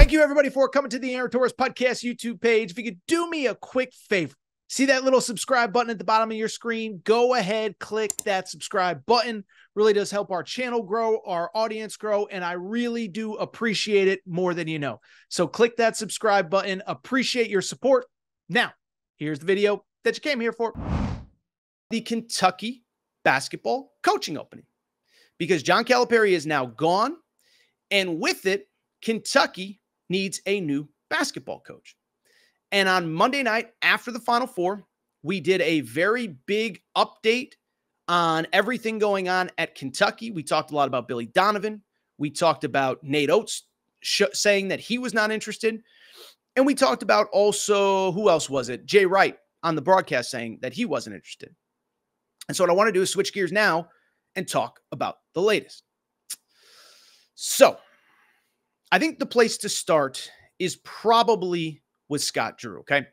Thank you, everybody, for coming to the Aaron Torres Podcast YouTube page. If you could do me a quick favor, see that little subscribe button at the bottom of your screen? Go ahead, click that subscribe button. Really does help our channel grow, our audience grow, and I really do appreciate it more than you know. So click that subscribe button. Appreciate your support. Now, here's the video that you came here for. The Kentucky basketball coaching opening. Because John Calipari is now gone, and with it, Kentucky needs a new basketball coach. And on Monday night, after the Final Four, we did a very big update on everything going on at Kentucky. We talked a lot about Billy Donovan. We talked about Nate Oates saying that he was not interested. And we talked about also, who else was it? Jay Wright on the broadcast saying that he wasn't interested. And so what I want to do is switch gears now and talk about the latest. So I think the place to start is probably with Scott Drew, okay?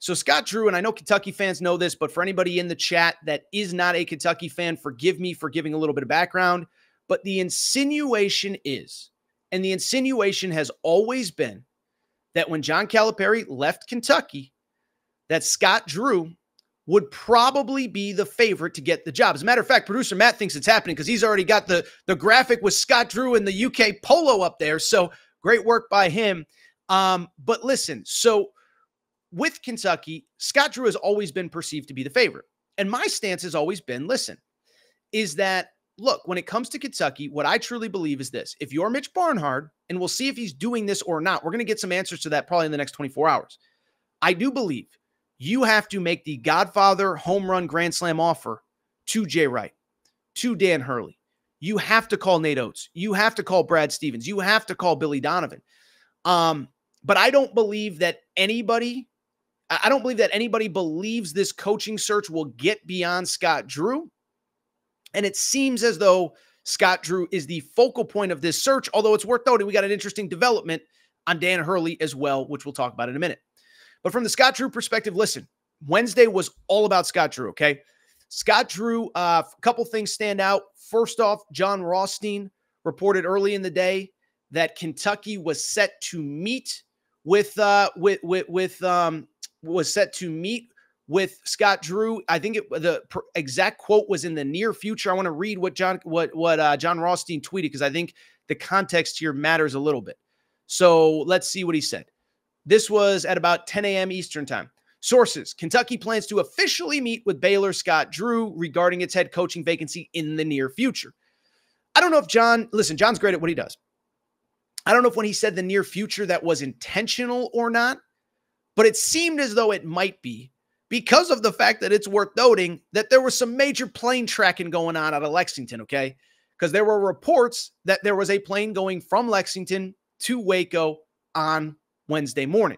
So Scott Drew, and I know Kentucky fans know this, but for anybody in the chat that is not a Kentucky fan, forgive me for giving a little bit of background, but the insinuation is, and the insinuation has always been, that when John Calipari left Kentucky, that Scott Drew would probably be the favorite to get the job. As a matter of fact, producer Matt thinks it's happening because he's already got the graphic with Scott Drew and the UK polo up there. So great work by him. But listen, so with Kentucky, Scott Drew has always been perceived to be the favorite. And my stance has always been, listen, is that, look, when it comes to Kentucky, what I truly believe is this. If you're Mitch Barnhart, and we'll see if he's doing this or not, we're going to get some answers to that probably in the next 24 hours. I do believe you have to make the Godfather home run grand slam offer to Jay Wright, to Dan Hurley. You have to call Nate Oates. You have to call Brad Stevens. You have to call Billy Donovan. But I don't believe that anybody believes this coaching search will get beyond Scott Drew. And it seems as though Scott Drew is the focal point of this search, although it's worth noting we got an interesting development on Dan Hurley as well, which we'll talk about in a minute. But from the Scott Drew perspective, listen, Wednesday was all about Scott Drew, okay? Scott Drew, a couple things stand out. First off, John Rothstein reported early in the day that Kentucky was set to meet with Scott Drew. I think the exact quote was in the near future. I want to read what John Rothstein tweeted because I think the context here matters a little bit. So let's see what he said. This was at about 10 a.m. Eastern time. Sources: Kentucky plans to officially meet with Baylor Scott Drew regarding its head coaching vacancy in the near future. I don't know if John's great at what he does. I don't know if when he said the near future that was intentional or not, but it seemed as though it might be because of the fact that it's worth noting that there was some major plane tracking going on out of Lexington, okay? Because there were reports that there was a plane going from Lexington to Waco on Wednesday morning.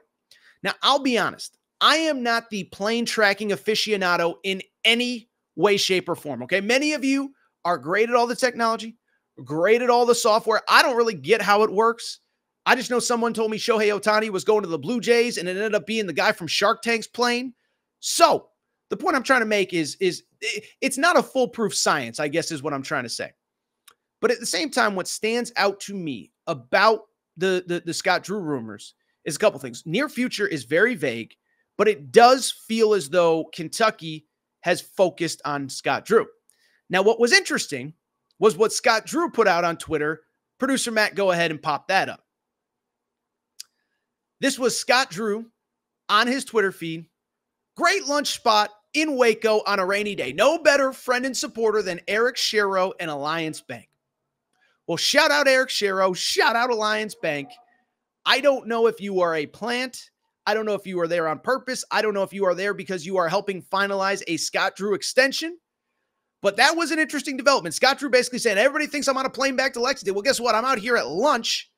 Now, I'll be honest. I am not the plane tracking aficionado in any way, shape, or form, okay? Many of you are great at all the technology, great at all the software. I don't really get how it works. I just know someone told me Shohei Ohtani was going to the Blue Jays, and it ended up being the guy from Shark Tank's plane. So the point I'm trying to make is it's not a foolproof science, I guess is what I'm trying to say. But at the same time, what stands out to me about the Scott Drew rumors is a couple things. Near future is very vague, but it does feel as though Kentucky has focused on Scott Drew. Now, what was interesting was what Scott Drew put out on Twitter. Producer Matt, go ahead and pop that up. This was Scott Drew on his Twitter feed. Great lunch spot in Waco on a rainy day. No better friend and supporter than Eric Shero and Alliance Bank. Well, shout out Eric Shero. Shout out Alliance Bank. I don't know if you are a plant. I don't know if you are there on purpose. I don't know if you are there because you are helping finalize a Scott Drew extension. But that was an interesting development. Scott Drew basically saying, everybody thinks I'm on a plane back to Lexington. Well, guess what? I'm out here at lunch.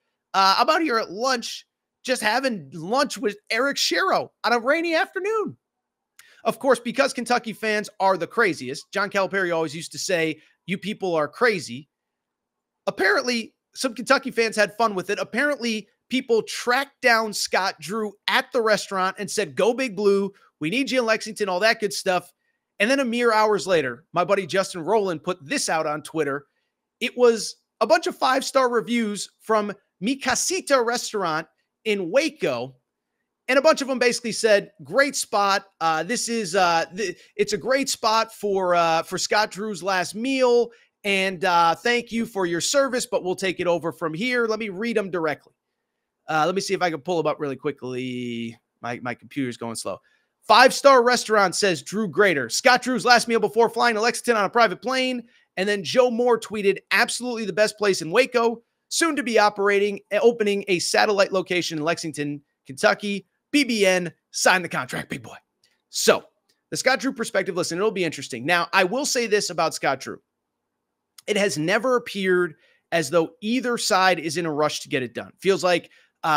Just having lunch with Eric Shero on a rainy afternoon. Of course, because Kentucky fans are the craziest, John Calipari always used to say, you people are crazy. Apparently, some Kentucky fans had fun with it. Apparently, people tracked down Scott Drew at the restaurant and said, go Big Blue, we need you in Lexington, all that good stuff. And then a mere hours later, my buddy Justin Rowland put this out on Twitter. It was a bunch of 5-star reviews from Mi Casita restaurant in Waco. And a bunch of them basically said, great spot. It's a great spot for Scott Drew's last meal. And thank you for your service, but we'll take it over from here. Let me read them directly. Let me see if I can pull them up really quickly. My computer's going slow. 5-star restaurant says Drew Grader. Scott Drew's last meal before flying to Lexington on a private plane. And then Joe Moore tweeted, absolutely the best place in Waco. Soon to be opening a satellite location in Lexington, Kentucky. BBN, sign the contract, big boy. So the Scott Drew perspective, listen, it'll be interesting. Now, I will say this about Scott Drew. It has never appeared as though either side is in a rush to get it done. Feels like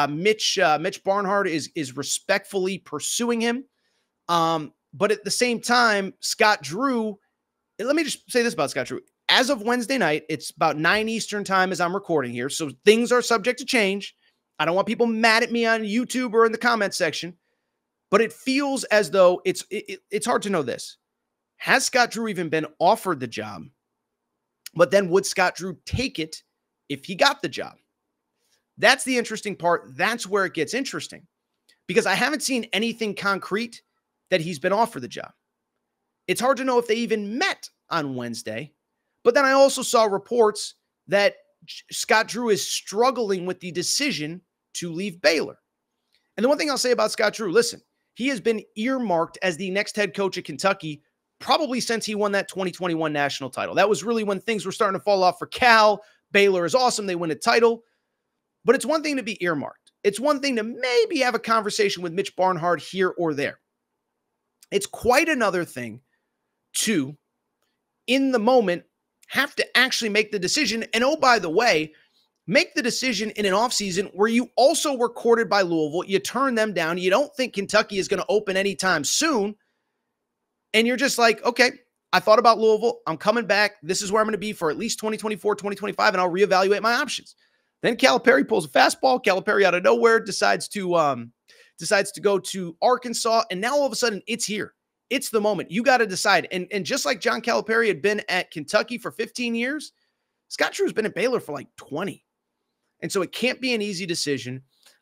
Mitch Barnhart is respectfully pursuing him. But at the same time, Scott Drew, let me just say this about Scott Drew. As of Wednesday night, it's about 9 Eastern time as I'm recording here. So things are subject to change. I don't want people mad at me on YouTube or in the comment section, but it feels as though it's hard to know this. Has Scott Drew even been offered the job? But then would Scott Drew take it if he got the job? That's the interesting part. That's where it gets interesting because I haven't seen anything concrete that he's been offered the job. It's hard to know if they even met on Wednesday, but then I also saw reports that Scott Drew is struggling with the decision to leave Baylor. And the one thing I'll say about Scott Drew, listen, he has been earmarked as the next head coach at Kentucky probably since he won that 2021 national title. That was really when things were starting to fall off for Cal. Baylor is awesome. They win a title. But it's one thing to be earmarked. It's one thing to maybe have a conversation with Mitch Barnhart here or there. It's quite another thing to, in the moment, have to actually make the decision. And oh, by the way, make the decision in an offseason where you also were courted by Louisville. You turn them down. You don't think Kentucky is going to open anytime soon. And you're just like, okay, I thought about Louisville. I'm coming back. This is where I'm going to be for at least 2024, 2025, and I'll reevaluate my options. Then Calipari pulls a fastball. Calipari out of nowhere decides to go to Arkansas. And now all of a sudden it's here. It's the moment. You got to decide. And just like John Calipari had been at Kentucky for 15 years, Scott Drew has been at Baylor for like 20. And so it can't be an easy decision.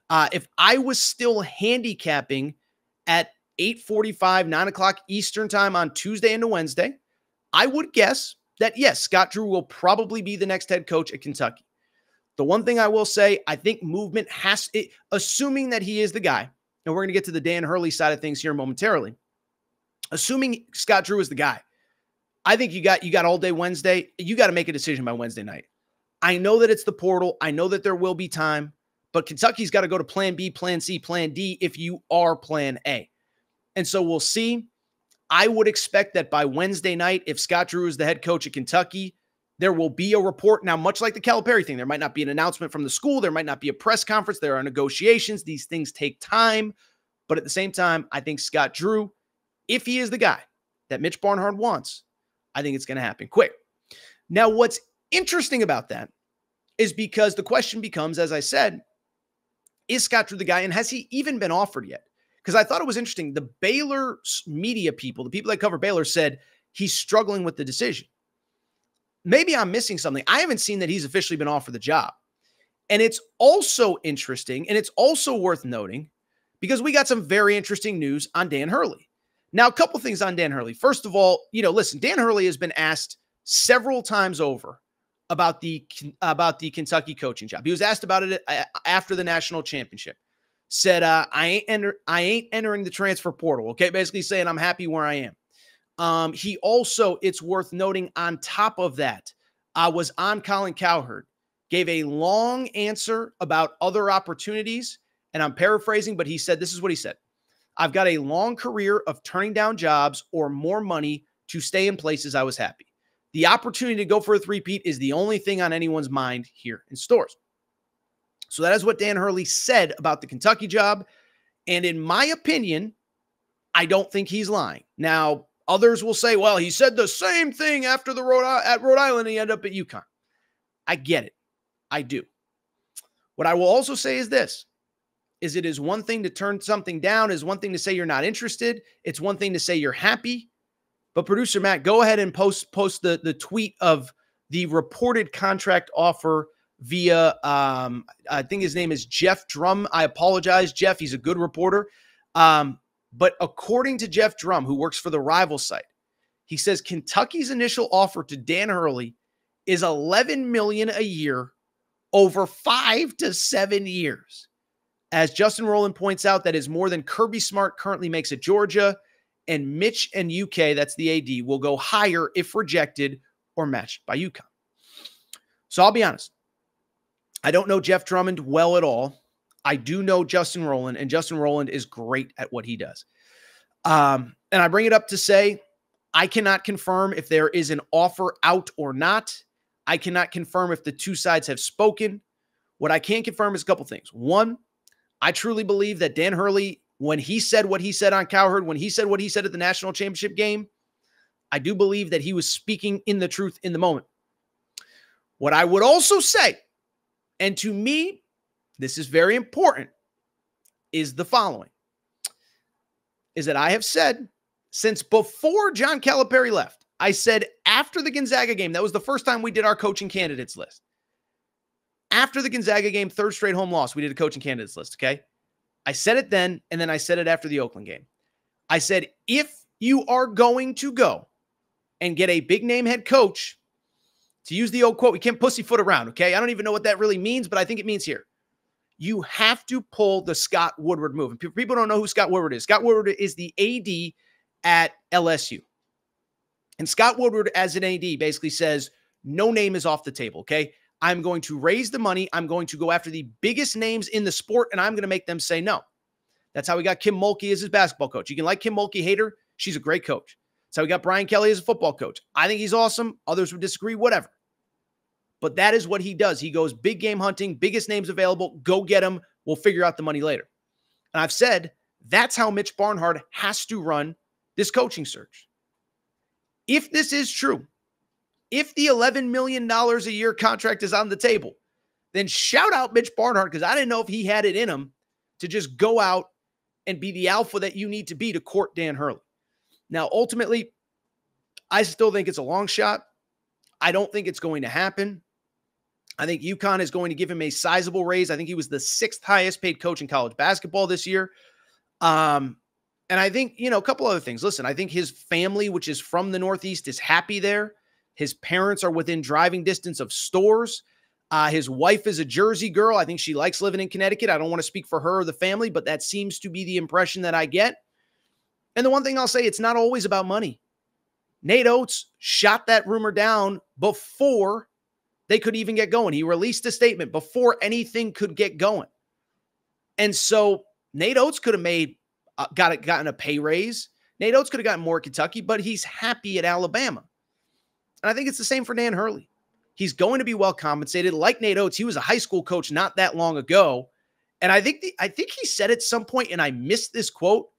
If I was still handicapping at 8:45, 9 o'clock Eastern time on Tuesday into Wednesday, I would guess that, yes, Scott Drew will probably be the next head coach at Kentucky. The one thing I will say, I think movement assuming that he is the guy, and we're going to get to the Dan Hurley side of things here momentarily, assuming Scott Drew is the guy, I think you got all day Wednesday. You got to make a decision by Wednesday night. I know that it's the portal. I know that there will be time, but Kentucky's got to go to plan B, plan C, plan D if you are plan A. And so we'll see. I would expect that by Wednesday night, if Scott Drew is the head coach at Kentucky, there will be a report. Now, much like the Calipari thing, there might not be an announcement from the school. There might not be a press conference. There are negotiations. These things take time. But at the same time, I think Scott Drew, if he is the guy that Mitch Barnhart wants, I think it's going to happen quick. Now, what's interesting about that is because the question becomes, as I said, is Scott Drew the guy? And has he even been offered yet? Because I thought it was interesting. The Baylor media people, the people that cover Baylor, said he's struggling with the decision. Maybe I'm missing something. I haven't seen that he's officially been offered the job. And it's also interesting, and it's also worth noting, because we got some very interesting news on Dan Hurley. Now, a couple things on Dan Hurley. First of all, listen, Dan Hurley has been asked several times over about the Kentucky coaching job. He was asked about it after the national championship. Said, I ain't entering the transfer portal. Okay, basically saying I'm happy where I am. He also, it's worth noting, on top of that, was on Colin Cowherd, gave a long answer about other opportunities, and I'm paraphrasing, but he said, this is what he said. I've got a long career of turning down jobs or more money to stay in places I was happy. The opportunity to go for a three-peat is the only thing on anyone's mind here in Stores. So that is what Dan Hurley said about the Kentucky job. And in my opinion, I don't think he's lying. Now, others will say, well, he said the same thing after at Rhode Island and he ended up at UConn. I get it. I do. What I will also say is this, is it is one thing to turn something down, is one thing to say you're not interested. It's one thing to say you're happy. But producer Matt, go ahead and post the tweet of the reported contract offer via, I think his name is Jeff Drum. I apologize, Jeff. He's a good reporter. But according to Jeff Drum, who works for the rival site, he says Kentucky's initial offer to Dan Hurley is $11 million a year over 5 to 7 years. As Justin Rowland points out, that is more than Kirby Smart currently makes at Georgia, and Mitch and UK, that's the AD, will go higher if rejected or matched by UConn. So I'll be honest. I don't know Jeff Drummond well at all. I do know Justin Rowland, and Justin Rowland is great at what he does. And I bring it up to say, I cannot confirm if there is an offer out or not. I cannot confirm if the two sides have spoken. What I can confirm is a couple things. One, I truly believe that Dan Hurley, when he said what he said on Cowherd, when he said what he said at the national championship game, I do believe that he was speaking in the truth in the moment. What I would also say, and to me, this is very important, is the following. Is that I have said since before John Calipari left, I said after the Gonzaga game, that was the first time we did our coaching candidates list. After the Gonzaga game, third straight home loss, we did a coaching candidates list, okay? I said it then, and then I said it after the Oakland game. I said, if you are going to go and get a big-name head coach, to use the old quote, we can't pussyfoot around, okay? I don't even know what that really means, but I think it means here. You have to pull the Scott Woodward move. And people don't know who Scott Woodward is. Scott Woodward is the AD at LSU. And Scott Woodward, as an AD, basically says, no name is off the table, okay? I'm going to raise the money. I'm going to go after the biggest names in the sport, and I'm going to make them say no. That's how we got Kim Mulkey as his basketball coach. You can like Kim Mulkey, hate her. She's a great coach. That's how we got Brian Kelly as a football coach. I think he's awesome. Others would disagree, whatever. But that is what he does. He goes big game hunting, biggest names available, go get them. We'll figure out the money later. And I've said that's how Mitch Barnhart has to run this coaching search. If this is true, if the $11 million a year contract is on the table, then shout out Mitch Barnhart, because I didn't know if he had it in him to just go out and be the alpha that you need to be to court Dan Hurley. Now, ultimately, I still think it's a long shot. I don't think it's going to happen. I think UConn is going to give him a sizable raise. I think he was the 6th highest paid coach in college basketball this year. And I think, a couple other things. Listen, I think his family, which is from the Northeast, is happy there. His parents are within driving distance of stores. His wife is a Jersey girl. I think she likes living in Connecticut. I don't want to speak for her or the family, but that seems to be the impression that I get. And the one thing I'll say, it's not always about money. Nate Oates shot that rumor down before they could even get going. He released a statement before anything could get going. And so Nate Oates could have gotten a pay raise. Nate Oates could have gotten more at Kentucky, but he's happy at Alabama. And I think it's the same for Dan Hurley. He's going to be well compensated. Like Nate Oates, he was a high school coach not that long ago. And I think he said at some point, and I missed this quote,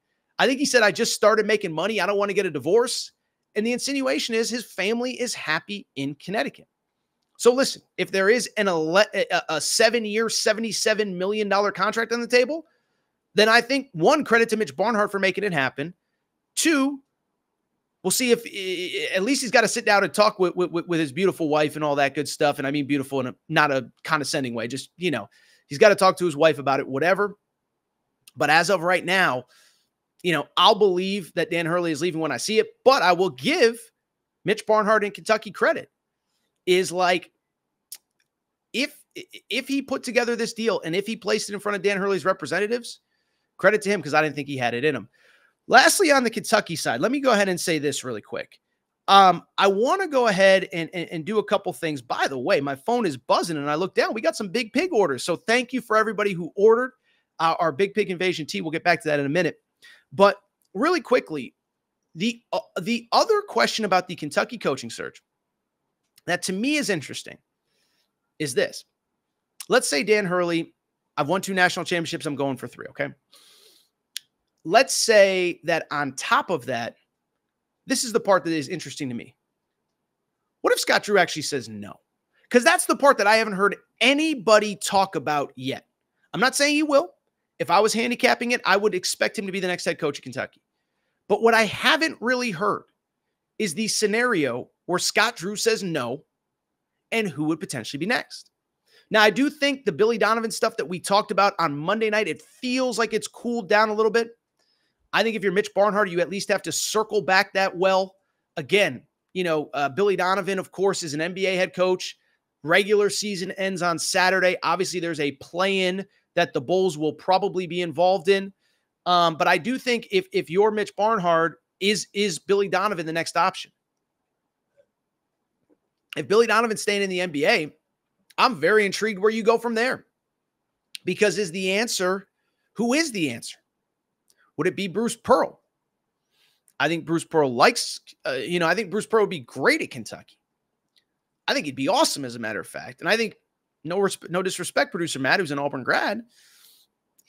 I think he said, I just started making money. I don't want to get a divorce. And the insinuation is his family is happy in Connecticut. So listen, if there is a 7-year, $77 million contract on the table, then I think, one, credit to Mitch Barnhart for making it happen. Two, we'll see if at least he's got to sit down and talk with his beautiful wife and all that good stuff. And I mean beautiful in not a condescending way. Just, he's got to talk to his wife about it, whatever. But as of right now, I'll believe that Dan Hurley is leaving when I see it. But I will give Mitch Barnhart in Kentucky credit. Is like, if he put together this deal and if he placed it in front of Dan Hurley's representatives, credit to him, because I didn't think he had it in him. Lastly, on the Kentucky side, let me go ahead and say this really quick. I want to go ahead and do a couple things. By the way, my phone is buzzing and I look down. We got some Big Pig orders. So thank you for everybody who ordered our Big Pig Invasion tea. We'll get back to that in a minute. But really quickly, the other question about the Kentucky coaching search that to me is interesting is this. Let's say Dan Hurley, I've won 2 national championships. I'm going for 3. Okay. Let's say that on top of that, this is the part that is interesting to me. What if Scott Drew actually says no? Because that's the part that I haven't heard anybody talk about yet. I'm not saying he will. If I was handicapping it, I would expect him to be the next head coach of Kentucky. But what I haven't really heard is the scenario where Scott Drew says no and who would potentially be next. Now, I do think the Billy Donovan stuff that we talked about on Monday night, it feels like it's cooled down a little bit. I think if you're Mitch Barnhart, you at least have to circle back that well. Again, Billy Donovan, of course, is an NBA head coach. Regular season ends on Saturday. Obviously, there's a play-in that the Bulls will probably be involved in. But I do think if you're Mitch Barnhart, is Billy Donovan the next option? If Billy Donovan's staying in the NBA, I'm very intrigued where you go from there. Because who is the answer? Would it be Bruce Pearl? I think Bruce Pearl I think Bruce Pearl would be great at Kentucky. I think he'd be awesome, as a matter of fact. And I think, no disrespect, producer Matt, who's an Auburn grad,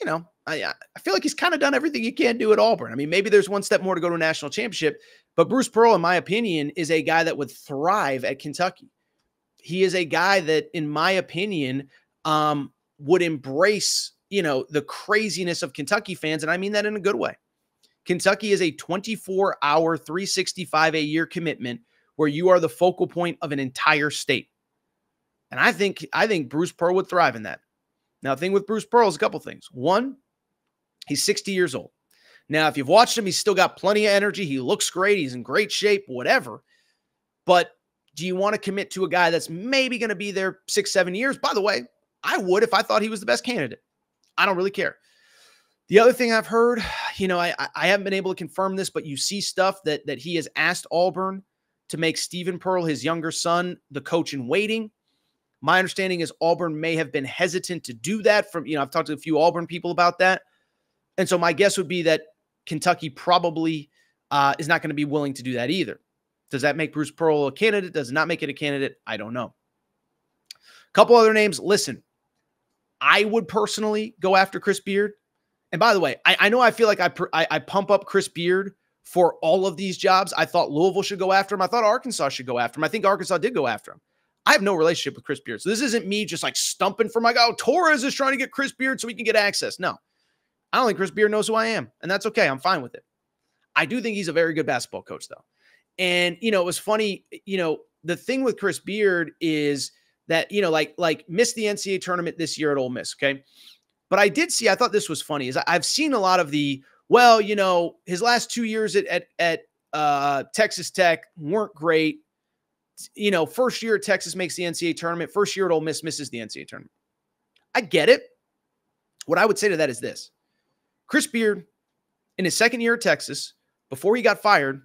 I feel like he's kind of done everything he can do at Auburn. I mean, maybe there's one step more to go to a national championship, but Bruce Pearl, in my opinion, is a guy that would thrive at Kentucky. He is a guy that, in my opinion, would embrace, the craziness of Kentucky fans. And I mean that in a good way. Kentucky is a 24-hour, 365-a-year commitment where you are the focal point of an entire state. And I think Bruce Pearl would thrive in that. Now, the thing with Bruce Pearl is a couple things. One, he's 60 years old. Now, if you've watched him, he's still got plenty of energy. He looks great. He's in great shape, whatever. But do you want to commit to a guy that's maybe going to be there 6-7 years? By the way, I would if I thought he was the best candidate. I don't really care. The other thing I've heard, I haven't been able to confirm this, but you see stuff that he has asked Auburn to make Stephen Pearl, his younger son, the coach in waiting. My understanding is Auburn may have been hesitant to do that. I've talked to a few Auburn people about that. And so my guess would be that Kentucky probably is not going to be willing to do that either. Does that make Bruce Pearl a candidate? Does it not make it a candidate? I don't know. A couple other names. Listen, I would personally go after Chris Beard. And by the way, I know I feel like I pump up Chris Beard for all of these jobs. I thought Louisville should go after him. I thought Arkansas should go after him. I think Arkansas did go after him. I have no relationship with Chris Beard. So this isn't me just like stumping for Torres is trying to get Chris Beard so we can get access. No, I don't think Chris Beard knows who I am. And that's okay. I'm fine with it. I do think he's a very good basketball coach, though. And, it was funny, the thing with Chris Beard is that, like missed the NCAA tournament this year at Ole Miss, okay? But I thought this was funny, is I've seen a lot of his last 2 years at Texas Tech weren't great. First year at Texas makes the NCAA tournament. First year at Ole Miss misses the NCAA tournament. I get it. What I would say to that is this. Chris Beard, in his second year at Texas, before he got fired,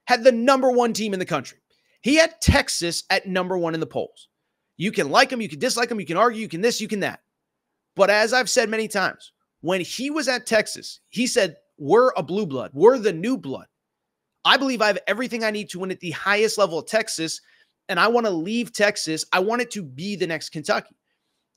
had the number one team in the country. He had Texas at number one in the polls. You can like him, you can dislike him, you can argue, you can this, you can that. But as I've said many times, when he was at Texas, he said, we're a blue blood. We're the new blood. I believe I have everything I need to win at the highest level of Texas, and I want to leave Texas. I want it to be the next Kentucky.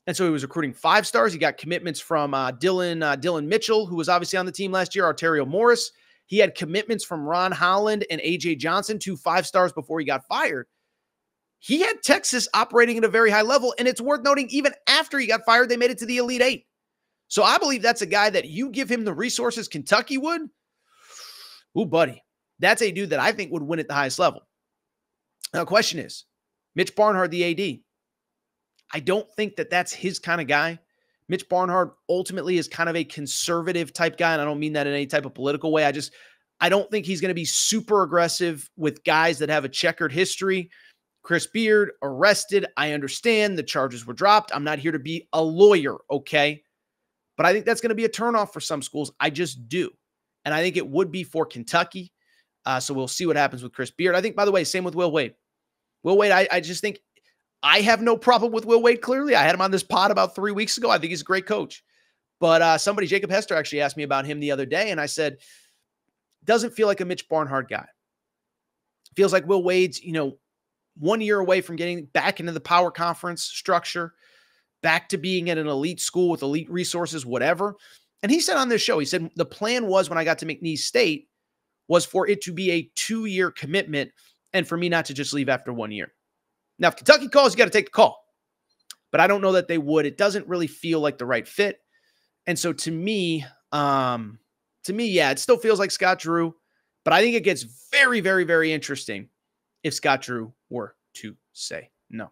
And so he was recruiting 5 stars. He got commitments from Dylan Mitchell, who was obviously on the team last year, Arterio Morris. He had commitments from Ron Holland and A.J. Johnson, 2 5 stars before he got fired. He had Texas operating at a very high level, and it's worth noting, even after he got fired, they made it to the Elite 8. So I believe that's a guy that you give him the resources Kentucky would. Ooh, buddy. That's a dude that I think would win at the highest level. Now, the question is, Mitch Barnhart, the AD. I don't think that that's his kind of guy. Mitch Barnhart ultimately is kind of a conservative type guy, and I don't mean that in any type of political way. I don't think he's going to be super aggressive with guys that have a checkered history. Chris Beard, arrested. I understand the charges were dropped. I'm not here to be a lawyer, okay? But I think that's going to be a turnoff for some schools. I just do. And I think it would be for Kentucky. So we'll see what happens with Chris Beard. I think, by the way, same with Will Wade. Will Wade, I just think I have no problem with Will Wade, clearly. I had him on this pod about 3 weeks ago. I think he's a great coach. But Jacob Hester, actually asked me about him the other day, and I said, doesn't feel like a Mitch Barnhart guy. Feels like Will Wade's, 1 year away from getting back into the power conference structure, back to being at an elite school with elite resources, whatever. And he said on this show, he said, the plan was when I got to McNeese State was for it to be a 2-year commitment and for me not to just leave after 1 year. Now, if Kentucky calls, you got to take the call. But I don't know that they would. It doesn't really feel like the right fit. And so to me, yeah, it still feels like Scott Drew. But I think it gets very, very, very interesting if Scott Drew were to say no.